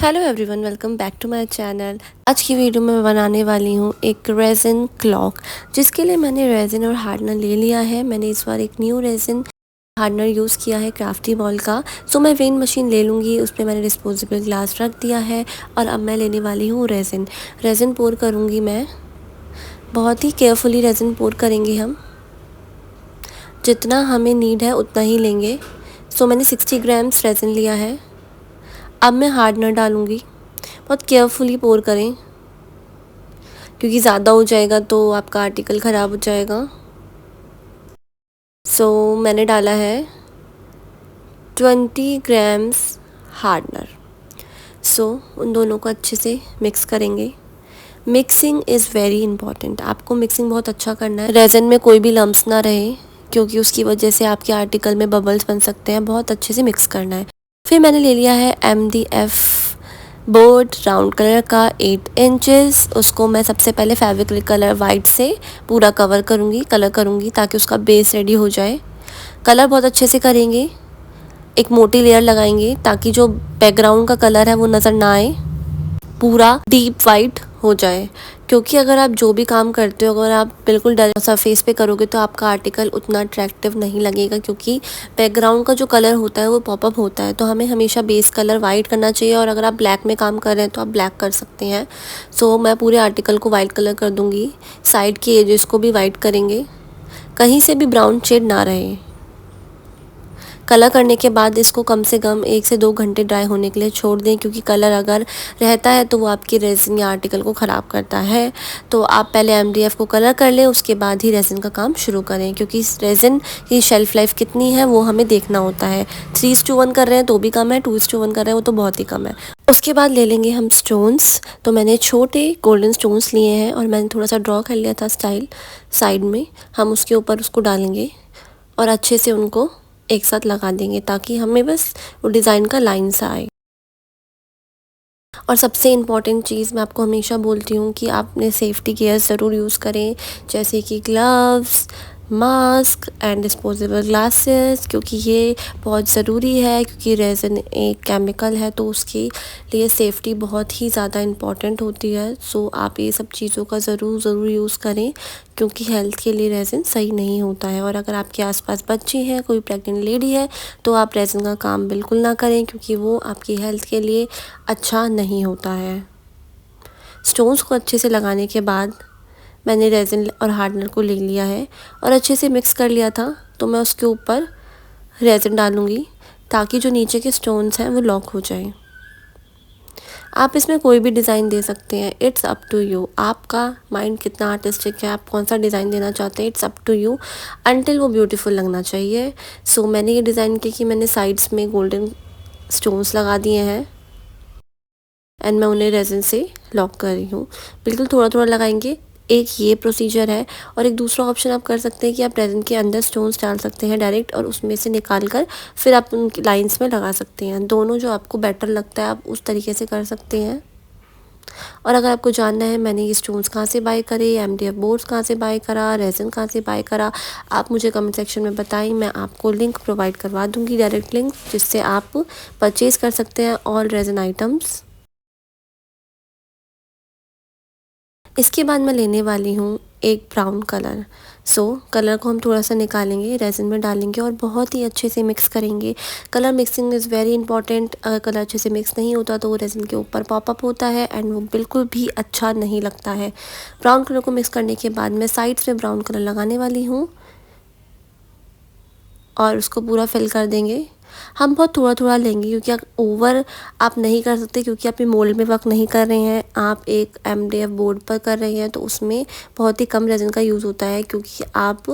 Hello everyone, welcome back to my channel. आज की video में मैं बनाने वाली हूँ एक रेजिन क्लॉक, जिसके लिए मैंने रेजिन और हार्डनर ले लिया है। मैंने इस बार एक न्यू रेजिन हार्डनर यूज़ किया है क्राफ्टी बॉल का। सो मैं वेइंग मशीन ले लूँगी, उस पर मैंने डिस्पोजेबल ग्लास रख दिया है। और अब मैं लेने वाली हूँ रेजिन पोर करूँगी मैं। बहुत ही केयरफुली रेजिन पोर करेंगे हम, जितना हमें नीड है उतना ही लेंगे। सो मैंने 60 ग्राम्स रेजिन लिया है। अब मैं हार्डनर डालूँगी। बहुत केयरफुली पोर करें, क्योंकि ज़्यादा हो जाएगा तो आपका आर्टिकल ख़राब हो जाएगा। मैंने डाला है 20 ग्राम्स हार्डनर। उन दोनों को अच्छे से मिक्स करेंगे। Mixing is very important. आपको मिक्सिंग बहुत अच्छा करना है, रेज़न में कोई भी लम्स ना रहे, क्योंकि उसकी वजह से आपके आर्टिकल में बबल्स बन सकते हैं। बहुत अच्छे से मिक्स करना है। फिर मैंने ले लिया है MDF बोर्ड राउंड कलर का 8 इंचेस। उसको मैं सबसे पहले फेविक्रिल कलर वाइट से पूरा कलर करूँगी ताकि उसका बेस रेडी हो जाए। कलर बहुत अच्छे से करेंगे, एक मोटी लेयर लगाएंगे ताकि जो बैकग्राउंड का कलर है वो नज़र ना आए, पूरा डीप वाइट हो जाए। क्योंकि अगर आप जो भी काम करते हो, अगर आप बिल्कुल डल सरफेस पे करोगे तो आपका आर्टिकल उतना अट्रैक्टिव नहीं लगेगा, क्योंकि बैकग्राउंड का जो कलर होता है वो पॉपअप होता है। तो हमें हमेशा बेस कलर वाइट करना चाहिए, और अगर आप ब्लैक में काम कर रहे हैं तो आप ब्लैक कर सकते हैं। मैं पूरे आर्टिकल को वाइट कलर कर दूँगी। साइड के एजेस को भी वाइट करेंगे, कहीं से भी ब्राउन शेड ना रहे। कलर करने के बाद इसको कम से कम 1 से 2 घंटे ड्राई होने के लिए छोड़ दें, क्योंकि कलर अगर रहता है तो वो आपकी रेजिन या आर्टिकल को ख़राब करता है। तो आप पहले MDF को कलर कर लें, उसके बाद ही रेजिन का काम शुरू करें, क्योंकि इस रेजिन की शेल्फ़ लाइफ कितनी है वो हमें देखना होता है। 3:1 कर रहे हैं तो भी कम है, 2:1 कर रहे हैं वो तो बहुत ही कम है। उसके बाद ले लेंगे हम स्टोन्स। तो मैंने छोटे गोल्डन स्टोन्स लिए हैं, और मैंने थोड़ा सा ड्रॉ कर लिया था स्टाइल साइड में। हम उसके ऊपर उसको डालेंगे और अच्छे से उनको एक साथ लगा देंगे, ताकि हमें बस वो डिज़ाइन का लाइन सा आए। और सबसे इम्पॉर्टेंट चीज़ मैं आपको हमेशा बोलती हूँ कि आप अपने सेफ्टी गियर ज़रूर यूज़ करें, जैसे कि gloves, mask and disposable glasses, क्योंकि ये बहुत ज़रूरी है। क्योंकि रेज़न एक केमिकल है, तो उसके लिए सेफ्टी बहुत ही ज़्यादा इम्पॉर्टेंट होती है। आप ये सब चीज़ों का ज़रूर यूज़ करें, क्योंकि हेल्थ के लिए रेज़न सही नहीं होता है। और अगर आपके आसपास बच्चे हैं, कोई प्रेग्नेंट लेडी है, तो आप रेज़न का काम बिल्कुल ना करें, क्योंकि वो आपकी हेल्थ के लिए अच्छा नहीं होता है। स्टोन्स को अच्छे से लगाने के बाद मैंने रेज़न और हार्डनर को ले लिया है और अच्छे से मिक्स कर लिया था। तो मैं उसके ऊपर रेज़न डालूँगी, ताकि जो नीचे के स्टोन्स हैं वो लॉक हो जाएं। आप इसमें कोई भी डिज़ाइन दे सकते हैं, इट्स अप टू यू। आपका माइंड कितना आर्टिस्टिक है, आप कौन सा डिज़ाइन देना चाहते हैं, it's up to you, until वो ब्यूटीफुल लगना चाहिए। मैंने ये डिज़ाइन किया कि मैंने साइड्स में गोल्डन स्टोन्स लगा दिए हैं, एंड मैं उन्हें रेज़न से लॉक कर रही हूँ। बिल्कुल थोड़ा थोड़ा लगाएंगे। एक ये प्रोसीजर है, और एक दूसरा ऑप्शन आप कर सकते हैं कि आप रेज़न के अंदर स्टोन्स डाल सकते हैं डायरेक्ट, और उसमें से निकाल कर फिर आप उनकी लाइंस में लगा सकते हैं। दोनों जो आपको बेटर लगता है आप उस तरीके से कर सकते हैं। और अगर आपको जानना है मैंने ये स्टोन्स कहाँ से बाय करे, MDF बोर्ड्स कहाँ से बाय करा, रेज़न कहाँ से बाय करा, आप मुझे कमेंट सेक्शन में बताएं। मैं आपको लिंक प्रोवाइड करवा दूँगी, डायरेक्ट लिंक, जिससे आप परचेज़ कर सकते हैं ऑल रेज़न आइटम्स। इसके बाद मैं लेने वाली हूँ एक ब्राउन कलर। कलर को हम थोड़ा सा निकालेंगे, रेज़न में डालेंगे और बहुत ही अच्छे से मिक्स करेंगे। Colour mixing is very important. अगर कलर अच्छे से मिक्स नहीं होता तो वो रेज़न के ऊपर पॉपअप होता है, एंड वो बिल्कुल भी अच्छा नहीं लगता है। ब्राउन कलर को मिक्स करने के बाद मैं साइड्स में ब्राउन कलर लगाने वाली हूँ, और उसको पूरा फिल कर देंगे। हम बहुत थोड़ा थोड़ा लेंगे, क्योंकि ओवर आप नहीं कर सकते, क्योंकि आप ये मोल्ड में वर्क नहीं कर रहे हैं, आप एक MDF बोर्ड पर कर रहे हैं, तो उसमें बहुत ही कम रेज़न का यूज़ होता है, क्योंकि आप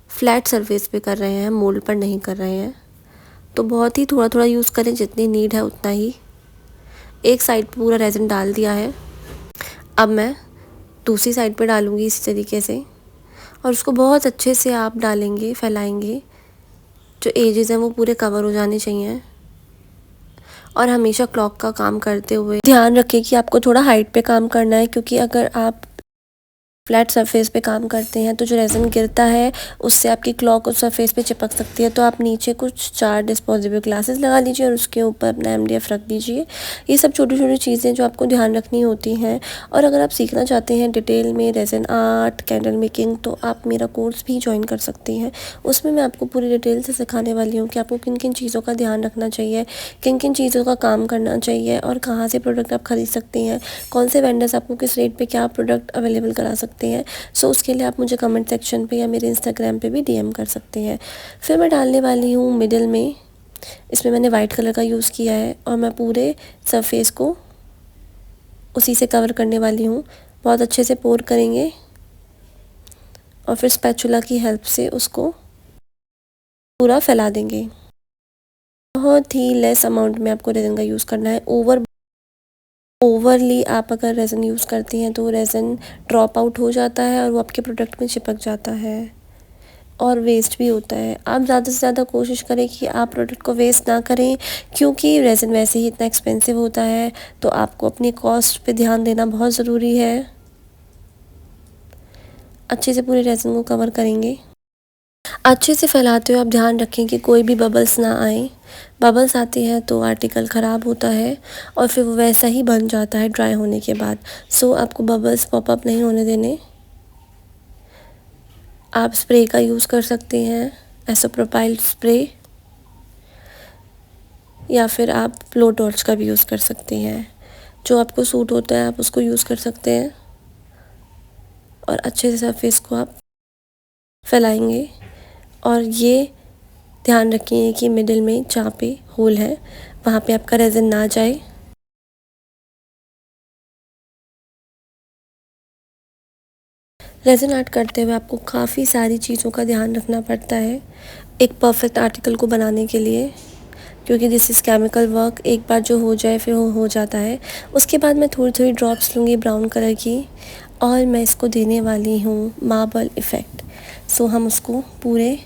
फ्लैट सरफेस पे कर रहे हैं, मोल्ड पर नहीं कर रहे हैं। तो बहुत ही थोड़ा थोड़ा यूज़ करें, जितनी नीड है उतना ही। एक साइड पर पूरा रेज़न डाल दिया है, अब मैं दूसरी साइड पर डालूँगी इसी तरीके से, और उसको बहुत अच्छे से आप डालेंगे, फैलाएंगे। जो एजेस हैं वो पूरे कवर हो जाने चाहिए। और हमेशा क्लॉक का काम करते हुए ध्यान रखें कि आपको थोड़ा हाइट पे काम करना है, क्योंकि अगर आप फ्लैट सरफेस पे काम करते हैं तो जो रेज़न गिरता है उससे आपकी क्लॉक उस सरफेस पे चिपक सकती है। तो आप नीचे कुछ 4 डिस्पोजेबल ग्लासेस लगा लीजिए और उसके ऊपर अपना MDF रख दीजिए। ये सब छोटी छोटी चीज़ें जो आपको ध्यान रखनी होती हैं। और अगर आप सीखना चाहते हैं डिटेल में रेज़न आर्ट, कैंडल मेकिंग, तो आप मेरा कोर्स भी ज्वाइन कर सकती हैं। उसमें मैं आपको पूरी डिटेल से सिखाने वाली हूँ कि आपको किन किन चीज़ों का ध्यान रखना चाहिए, किन किन चीज़ों का काम करना चाहिए और कहाँ से प्रोडक्ट आप खरीद सकती हैं, कौन से वेंडर्स आपको किस रेट पे क्या प्रोडक्ट अवेलेबल करा सकते हैं। सो उसके लिए आप मुझे कमेंट सेक्शन पे या मेरे इंस्टाग्राम पे भी DM कर सकते हैं। फिर मैं डालने वाली हूँ मिडिल में, इसमें मैंने वाइट कलर का यूज़ किया है और मैं पूरे सरफेस को उसी से कवर करने वाली हूँ। बहुत अच्छे से पोर करेंगे और फिर स्पैचुला की हेल्प से उसको पूरा फैला देंगे। बहुत ही लेस अमाउंट में आपको रेज़न का यूज़ करना है। ओवरली आप अगर रेज़न यूज़ करती हैं तो रेज़न ड्रॉप आउट हो जाता है और वो आपके प्रोडक्ट में चिपक जाता है और वेस्ट भी होता है। आप ज़्यादा से ज़्यादा कोशिश करें कि आप प्रोडक्ट को वेस्ट ना करें, क्योंकि रेज़न वैसे ही इतना एक्सपेंसिव होता है। तो आपको अपनी कॉस्ट पे ध्यान देना बहुत ज़रूरी है। अच्छे से पूरे रेज़न को कवर करेंगे। अच्छे से फैलाते हुए आप ध्यान रखें कि कोई भी बबल्स ना आए। बबल्स आते हैं तो आर्टिकल ख़राब होता है और फिर वो वैसा ही बन जाता है ड्राई होने के बाद। सो आपको बबल्स पॉपअप नहीं होने देने। आप स्प्रे का यूज़ कर सकते हैं, एसोप्रोपाइल स्प्रे, या फिर आप ब्लो टॉर्च का भी यूज़ कर सकते हैं। जो आपको सूट होता है आप उसको यूज़ कर सकते हैं। और अच्छे से सरफेस को आप फैलाएंगे और ये ध्यान रखिए कि मिडिल में जहाँ पे होल है वहाँ पे आपका रेज़न ना जाए। रेज़न आर्ट करते हुए आपको काफ़ी सारी चीज़ों का ध्यान रखना पड़ता है एक परफेक्ट आर्टिकल को बनाने के लिए, क्योंकि दिस इज़ केमिकल वर्क। एक बार जो हो जाए फिर वो हो जाता है। उसके बाद मैं थोड़ी थोड़ी ड्रॉप्स लूँगी ब्राउन कलर की और मैं इसको देने वाली हूँ मार्बल इफ़ेक्ट। सो हम उसको पूरे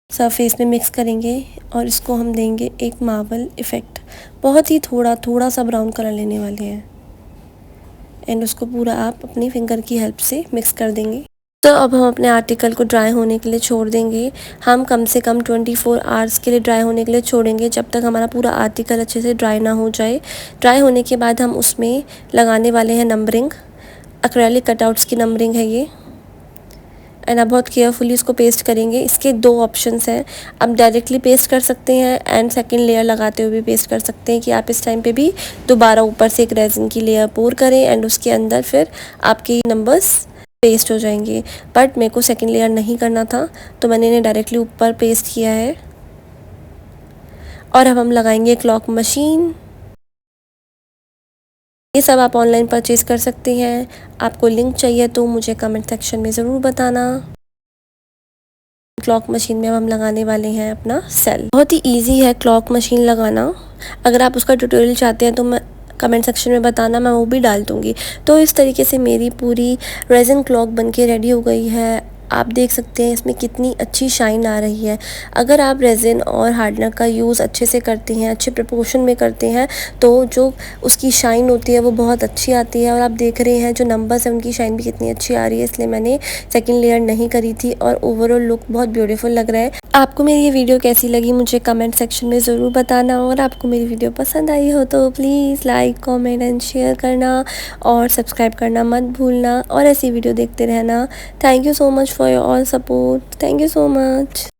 सरफेस में मिक्स करेंगे और इसको हम देंगे एक मार्बल इफ़ेक्ट। बहुत ही थोड़ा सा ब्राउन कलर लेने वाले हैं एंड उसको पूरा आप अपनी फिंगर की हेल्प से मिक्स कर देंगे। तो अब हम अपने आर्टिकल को ड्राई होने के लिए छोड़ देंगे। हम कम से कम 24 आवर्स के लिए ड्राई होने के लिए छोड़ेंगे, जब तक हमारा पूरा आर्टिकल अच्छे से ड्राई ना हो जाए। ड्राई होने के बाद हम उसमें लगाने वाले हैं नंबरिंग। एक्रेलिक कटआउट्स की नंबरिंग है ये। एंड आप बहुत केयरफुली इसको पेस्ट करेंगे। इसके 2 ऑप्शंस हैं, आप डायरेक्टली पेस्ट कर सकते हैं एंड सेकंड लेयर लगाते हुए भी पेस्ट कर सकते हैं कि आप इस टाइम पे भी दोबारा ऊपर से एक रेज़न की लेयर पोर करें एंड उसके अंदर फिर आपके नंबर्स पेस्ट हो जाएंगे। बट मेरे को सेकंड लेयर नहीं करना था तो मैंने इन्हें डायरेक्टली ऊपर पेस्ट किया है। और अब हम लगाएंगे क्लॉक मशीन। ये सब आप ऑनलाइन परचेज़ कर सकते हैं। आपको लिंक चाहिए तो मुझे कमेंट सेक्शन में ज़रूर बताना। क्लॉक मशीन में अब हम लगाने वाले हैं अपना सेल। बहुत ही इजी है क्लॉक मशीन लगाना। अगर आप उसका ट्यूटोरियल चाहते हैं तो मैं कमेंट सेक्शन में बताना, मैं वो भी डाल दूँगी। तो इस तरीके से मेरी पूरी रेज़न क्लॉक बनके रेडी हो गई है। आप देख सकते हैं इसमें कितनी अच्छी शाइन आ रही है। अगर आप रेज़न और हार्डनर का यूज़ अच्छे से करते हैं, अच्छे प्रपोर्शन में करते हैं, तो जो उसकी शाइन होती है वो बहुत अच्छी आती है। और आप देख रहे हैं जो नंबर्स हैं उनकी शाइन भी कितनी अच्छी आ रही है, इसलिए मैंने सेकंड लेयर नहीं करी थी और ओवरऑल लुक बहुत ब्यूटीफुल लग रहा है। आपको मेरी ये वीडियो कैसी लगी मुझे कमेंट सेक्शन में ज़रूर बताना। और आपको मेरी वीडियो पसंद आई हो तो please like, comment and share करना और सब्सक्राइब करना मत भूलना और ऐसी वीडियो देखते रहना। Thank you so much for your all support. Thank you so much.